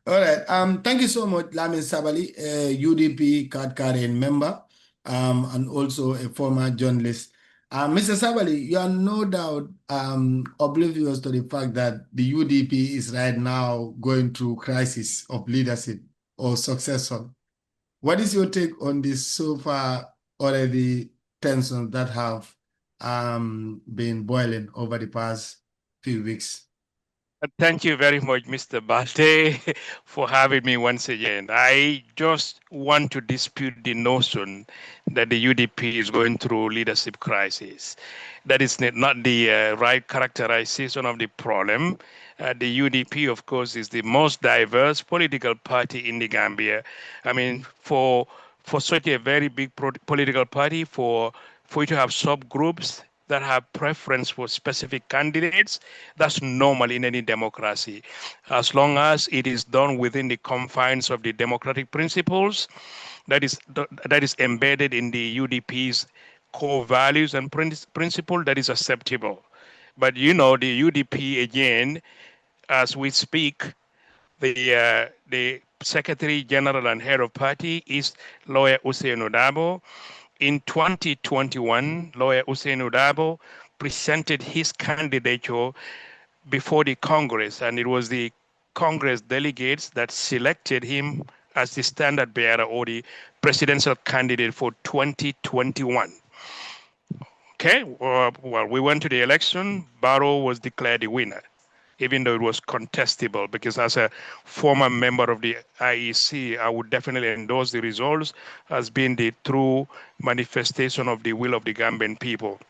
All right. Thank you so much, Lamin Sabally, a UDP card-carrying member, and also a former journalist. Mr. Sabally, you are no doubt oblivious to the fact that the UDP is right now going through crisis of leadership or successor. What is your take on this so far already tensions that have been boiling over the past few weeks? Thank you very much, Mr. Balte, for having me once again. I just want to dispute the notion that the UDP is going through leadership crisis. That is not the right characterization of the problem. The UDP, of course, is the most diverse political party in the Gambia. I mean, for such a very big political party, for you to have subgroups that have preference for specific candidates, that's normal in any democracy. As long as it is done within the confines of the democratic principles that is embedded in the UDP's core values and principle, that is acceptable. But you know, the UDP again, as we speak, the Secretary General and Head of Party is lawyer Usain Darboe. In 2021, lawyer Usain Darboe presented his candidature before the Congress, and it was the Congress delegates that selected him as the standard bearer or the presidential candidate for 2021. Okay, well, we went to the election. Barrow was declared the winner, even though it was contestable, because as a former member of the IEC, I would definitely endorse the results as being the true manifestation of the will of the Gambian people.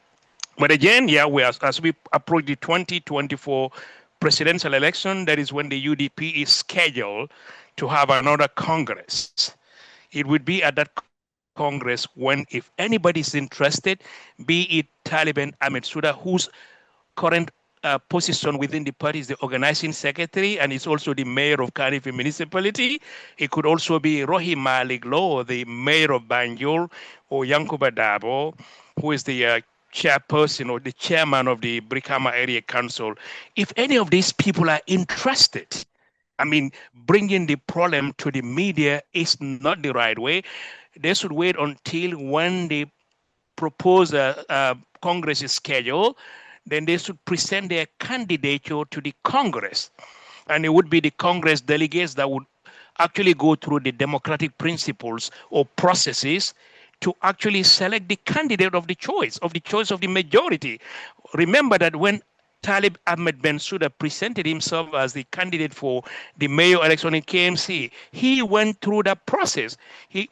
But again, yeah, as we approach the 2024 presidential election, that is when the UDP is scheduled to have another Congress. It would be at that Congress when, if anybody is interested, be it Taliban Bensouda, whose current position within the party is the organizing secretary, and is also the mayor of Cardiff Municipality. It could also be Rohey Malick Lowe, the mayor of Banjul, or Yankuba Darboe, who is the chairperson or the chairman of the Brikama Area Council. If any of these people are interested, I mean, bringing the problem to the media is not the right way. They should wait until when the proposed Congress is scheduled, then they should present their candidature to the Congress. And it would be the Congress delegates that would actually go through the democratic principles or processes to actually select the candidate of the choice of the majority. Remember that when Talib Bensouda presented himself as the candidate for the mayor election in KMC, he went through that process.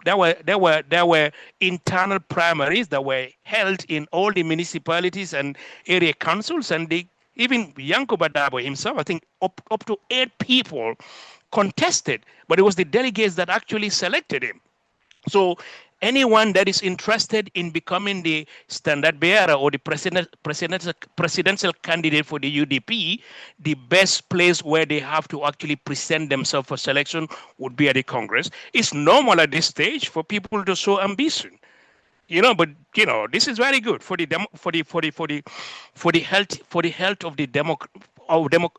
There were internal primaries that were held in all the municipalities and area councils, and even Yankuba Darboe himself, I think up to 8 people contested, but it was the delegates that actually selected him. So anyone that is interested in becoming the standard bearer or the presidential candidate for the UDP, the best place where they have to actually present themselves for selection would be at the Congress. It's normal at this stage for people to show ambition. But this is very good for the health of the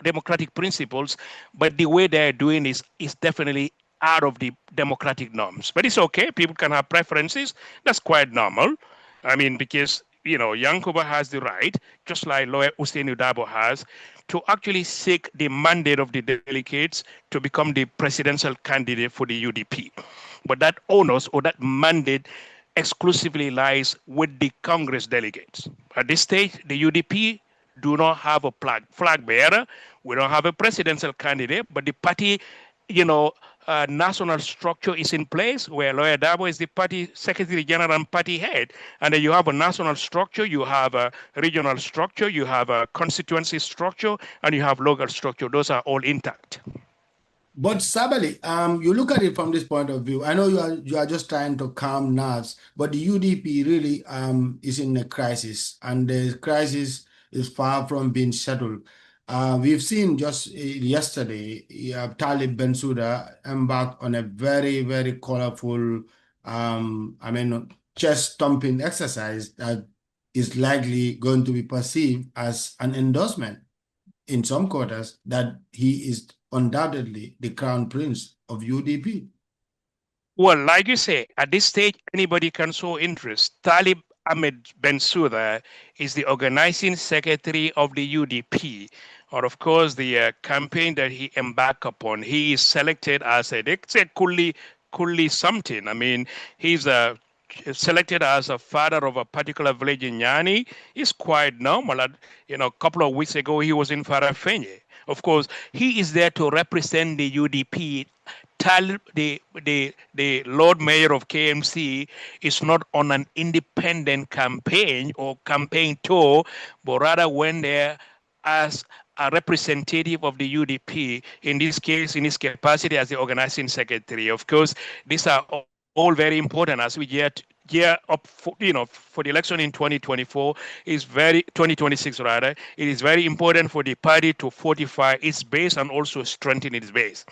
democratic principles. But the way they're doing is definitely out of the democratic norms. But it's okay. People can have preferences. That's quite normal. I mean, because Yankuba has the right, just like lawyer Usain Darboe has, to actually seek the mandate of the delegates to become the presidential candidate for the UDP. But that onus or that mandate exclusively lies with the Congress delegates. At this stage, the UDP do not have a flag bearer. We don't have a presidential candidate, but the party, national structure is in place where Lawyer Darboe is the party secretary general and party head. And then you have a national structure, you have a regional structure, you have a constituency structure, and you have local structure. Those are all intact. But Sabally, you look at it from this point of view. I know you are just trying to calm nerves, but the UDP really is in a crisis, and the crisis is far from being settled. We've seen just yesterday, Talib Bensouda embarked on a very, very colorful, chest stomping exercise that is likely going to be perceived as an endorsement in some quarters that he is undoubtedly the crown prince of UDP. Well, like you say, at this stage, anybody can show interest. Talib Bensouda is the organizing secretary of the UDP, or of course the campaign that he embarked upon. He is selected as they say Kulli something. I mean, he's selected as a father of a particular village in Yani. Is quite normal. A couple of weeks ago he was in Farafenye. Of course, he is there to represent the UDP. The Lord Mayor of KMC is not on an independent campaign or campaign tour, but rather went there as a representative of the UDP, in this case, in his capacity as the organizing secretary. Of course, these are all very important as we gear up for the election in 2024 is 2026 rather. It is very important for the party to fortify its base and also strengthen its base.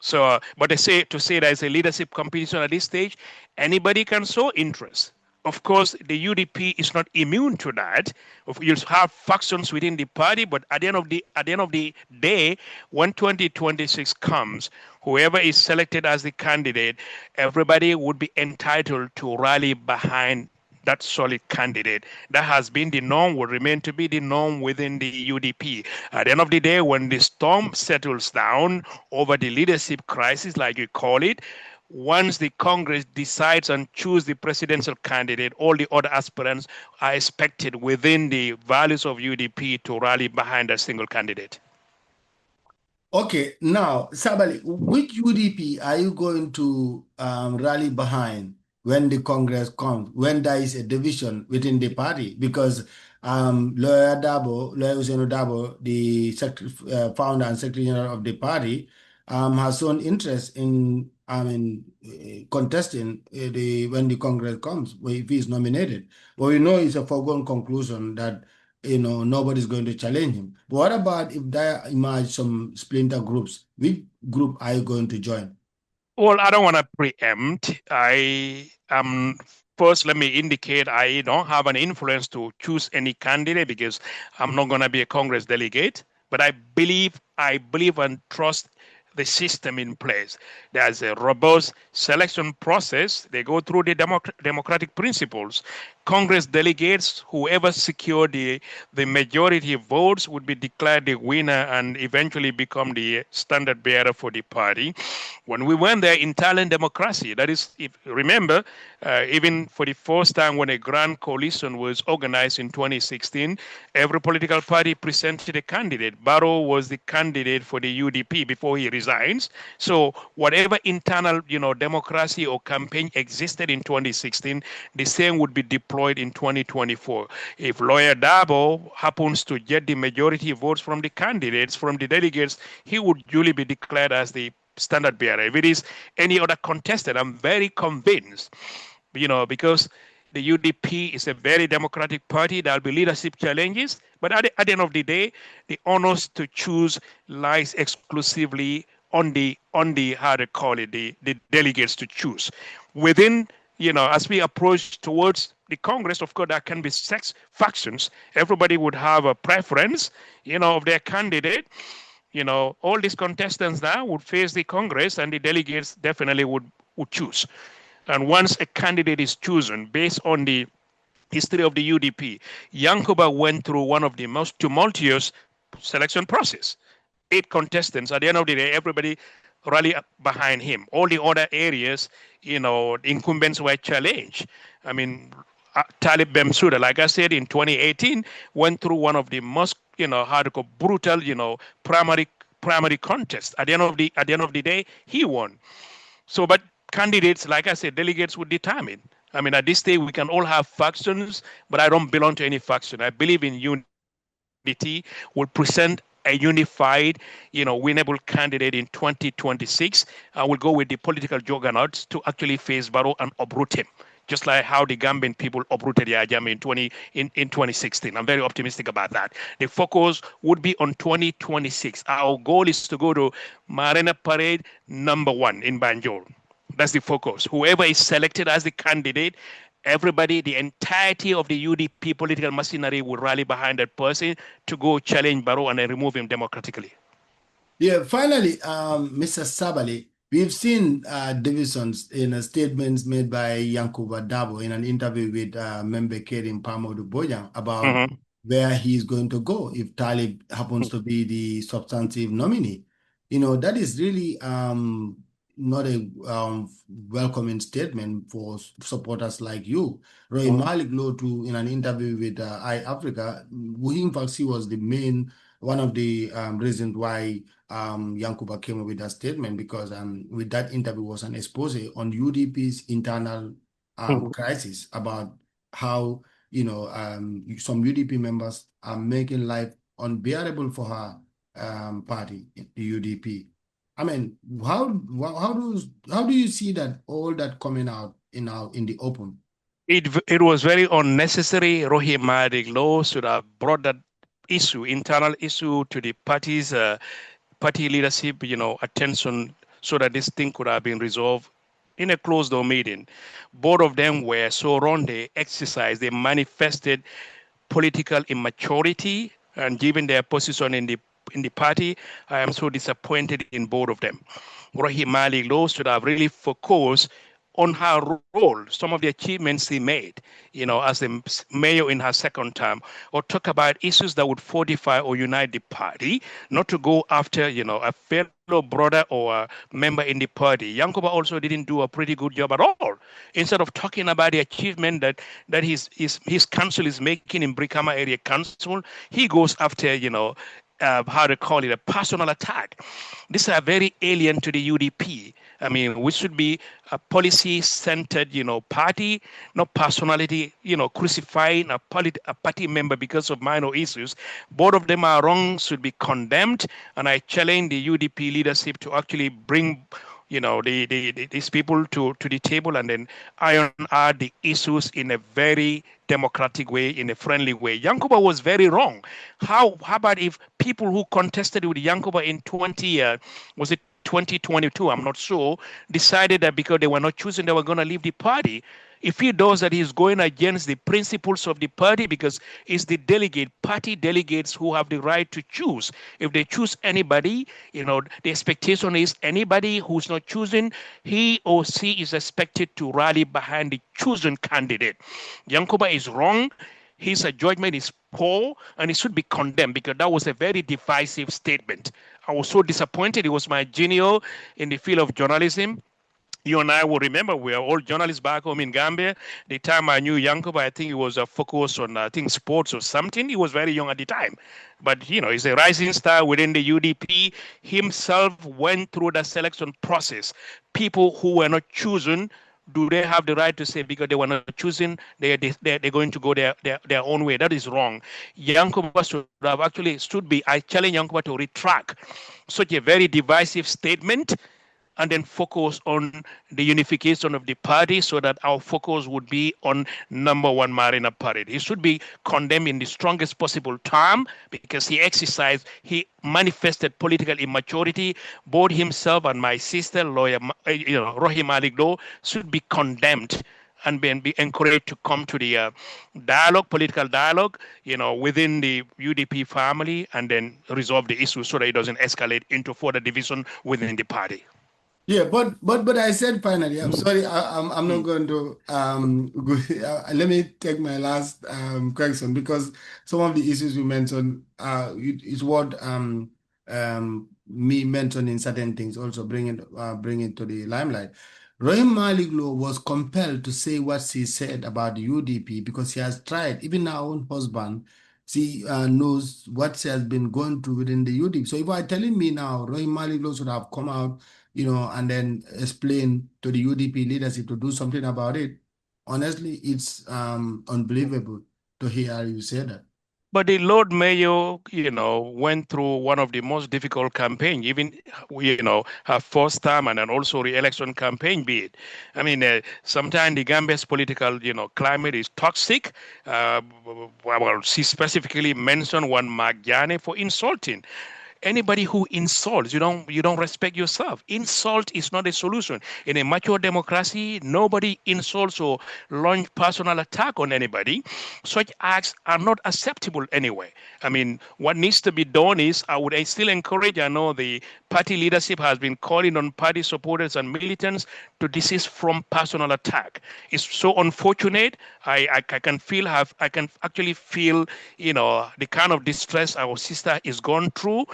So, but to say there's a leadership competition at this stage, anybody can show interest. Of course, the UDP is not immune to that. You'll have factions within the party, but at the end of the day, when 2026 comes, whoever is selected as the candidate, everybody would be entitled to rally behind that solid candidate. That has been the norm, will remain to be the norm within the UDP. At the end of the day, when the storm settles down over the leadership crisis, like you call it, once the Congress decides and choose the presidential candidate, all the other aspirants are expected within the values of UDP to rally behind a single candidate. Okay, now, Sabally, which UDP are you going to rally behind when the Congress comes, when there is a division within the party? Because Lawyer Darboe, the founder and secretary general of the party, has shown interest in contesting when the Congress comes, if he is nominated. But we know it's a foregone conclusion that nobody's going to challenge him. But what about if there emerge some splinter groups? Which group are you going to join? Well, I don't want to preempt. I am first. Let me indicate I don't have an influence to choose any candidate because I'm not going to be a Congress delegate. But I believe and trust the system in place. There's a robust selection process. They go through the democratic principles. Congress delegates, whoever secured the majority of votes, would be declared the winner and eventually become the standard bearer for the party. When we went there in Thailand democracy, that is, if remember, even for the first time when a grand coalition was organized in 2016, every political party presented a candidate. Barrow was the candidate for the UDP before he resigns. So whatever internal, democracy or campaign existed in 2016, the same would be deployed in 2024. If Lawyer Darboe happens to get the majority votes from the candidates, from the delegates, he would duly be declared as the standard bearer. If it is any other contestant, I'm very convinced, because the UDP is a very democratic party. There'll be leadership challenges, but at the end of the day, the honors to choose lies exclusively on the how to call it, the delegates to choose. Within, as we approach towards the Congress, of course, there can be factions. Everybody would have a preference, of their candidate. All these contestants now would face the Congress, and the delegates definitely would choose. And once a candidate is chosen based on the history of the UDP, Yankuba went through one of the most tumultuous selection process. 8 contestants. At the end of the day, everybody rallied behind him. All the other areas, incumbents were challenged. I mean, Talib Bensouda, like I said, in 2018, went through one of the most, hardcore, brutal, primary contests. At the end of the day, he won. So, but candidates, like I said, delegates would determine. I mean, at this stage, we can all have factions, but I don't belong to any faction. I believe in unity. We'll present a unified, winnable candidate in 2026. I will go with the political juggernauts to actually face Barrow and uproot him, just like how the Gambian people uprooted Yahya Jammeh in 2016. I'm very optimistic about that. The focus would be on 2026. Our goal is to go to Marina Parade #1 in Banjul. That's the focus. Whoever is selected as the candidate, everybody, the entirety of the UDP political machinery will rally behind that person to go challenge Barrow and then remove him democratically. Yeah, finally, Mr. Sabally, we've seen divisions in statements made by Yankuba Darboe in an interview with member Kerim Pamodu Bojang about Hmm. where he's going to go if Talib happens to be the substantive nominee. That is really not a welcoming statement for supporters like you. Rohey Hmm. Malick Lowe, too, in an interview with iAfrica, who in fact he was the main one of the reasons why Yankuba came up with that statement because with that interview was an expose on UDP's internal Hmm. crisis about how some UDP members are making life unbearable for her party, the UDP. I mean, how do you see that all that coming out in the open? It was very unnecessary. Rohey Malick Lowe should have brought that internal issue, to the party leadership, attention, so that this thing could have been resolved in a closed door meeting. Both of them were so wrong. They manifested political immaturity, and given their position in the party, I am so disappointed in both of them. Rohey Malick Lowe should have really focused on her role, some of the achievements she made, as the mayor in her second term, or talk about issues that would fortify or unite the party, not to go after, a fellow brother or a member in the party. Yankuba also didn't do a pretty good job at all. Instead of talking about the achievement that his council is making in Brikama area council, he goes after, how to call it, a personal attack. These are very alien to the UDP. I mean, we should be a policy-centered, party, not personality, crucifying a party member because of minor issues. Both of them are wrong, should be condemned, and I challenge the UDP leadership to actually bring these people to the table and then iron out the issues in a very democratic way, in a friendly way. Yankuba was very wrong. How about if people who contested with Yankuba in was it 2022, I'm not sure, decided that because they were not choosing, they were going to leave the party. If he does that, he's going against the principles of the party, because it's the party delegates who have the right to choose. If they choose anybody, the expectation is anybody who's not choosing, he or she is expected to rally behind the chosen candidate. Yankuba is wrong. His judgment is poor, and he should be condemned because that was a very divisive statement. I was so disappointed. He was my junior in the field of journalism. You and I will remember we are all journalists back home in Gambia. The time I knew Yankuba, I think he was focused on I think sports or something. He was very young at the time, but he's a rising star within the UDP. Himself went through the selection process. People who were not chosen, do they have the right to say because they were not choosing, they're going to go their own way? That is wrong. Yankuba should have actually I challenge Yankuba to retract such a very divisive statement and then focus on the unification of the party so that our focus would be on number one Marina Party. He should be condemned in the strongest possible term because he manifested political immaturity. Both himself and my sister, lawyer, Rohey Malick Lowe, should be condemned and be encouraged to come to the political dialogue, within the UDP family, and then resolve the issue so that it doesn't escalate into further division within the party. Yeah, but I said finally, I'm sorry, I'm not Mm. going to let me take my last question because some of the issues you mentioned is what me mentioning certain things also bring it to the limelight. Rohey Malick Lowe was compelled to say what she said about the UDP because she has tried, even her own husband, she knows what she has been going through within the UDP. So if you are telling me now, Rohey Malick Lowe should have come out and then explain to the UDP leadership to do something about it. Honestly, it's unbelievable to hear you say that. But the Lord Mayor, went through one of the most difficult campaigns, even, her first term and then also re-election campaign bid. I mean, sometimes the Gambia's political, climate is toxic. Well, she specifically mentioned one Mark Jane for insulting. Anybody who insults, you don't respect yourself. Insult is not a solution. In a mature democracy, nobody insults or launch personal attack on anybody. Such acts are not acceptable anyway. I mean, what needs to be done is I still encourage, I know the party leadership has been calling on party supporters and militants to desist from personal attack. It's so unfortunate. I can I can actually feel, the kind of distress our sister is going through.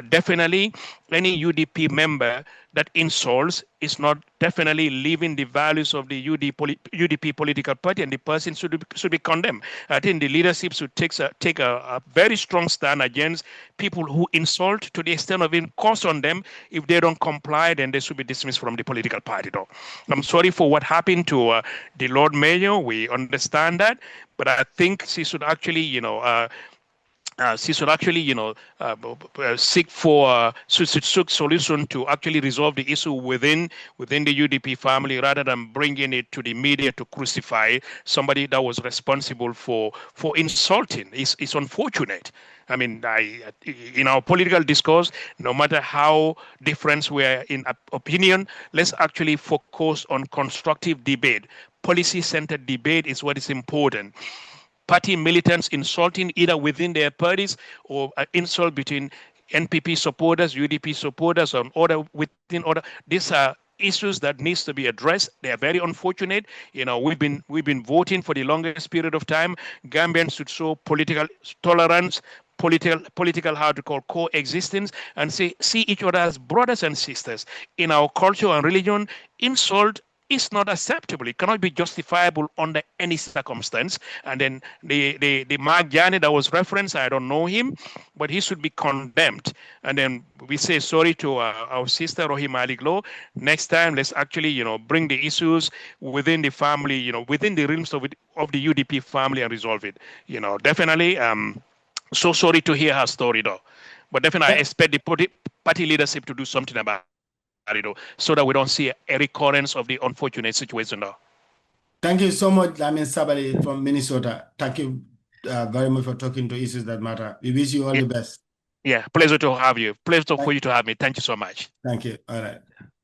Definitely, any UDP member that insults is not definitely living the values of the UDP political party, and the person should be condemned. I think the leadership should take a very strong stand against people who insult to the extent of being cost on them. If they don't comply, then they should be dismissed from the political party. Though I'm sorry for what happened to the Lord Mayor. We understand that, but I think she should actually, she should actually, seek for seek solution to actually resolve the issue within the UDP family, rather than bringing it to the media to crucify somebody that was responsible for insulting. It's unfortunate. I mean, in our political discourse, no matter how different we are in opinion, let's actually focus on constructive debate. Policy-centered debate is what is important. Party militants insulting either within their parties, or insult between NPP supporters, UDP supporters, or within order. These are issues that needs to be addressed. They are very unfortunate. We've been voting for the longest period of time. Gambians should show political tolerance, political how to call coexistence, and see each other as brothers and sisters. In our culture and religion, insult is not acceptable. It cannot be justifiable under any circumstance. And then the Mark Jani that was referenced, I don't know him, but he should be condemned. And then we say sorry to our sister Rohey Malick Lowe. Next time, let's actually bring the issues within the family, within the realms of the UDP family, and resolve it. Definitely. So sorry to hear her story though, but definitely I expect the party leadership to do something about it, so that we don't see a recurrence of the unfortunate situation though. Thank you so much, Lamin Sabally from Minnesota. Thank you very much for talking to issues that matter. We wish you all the best. Yeah, pleasure to have you. Pleasure for you to have me. Thank you so much. Thank you. All right.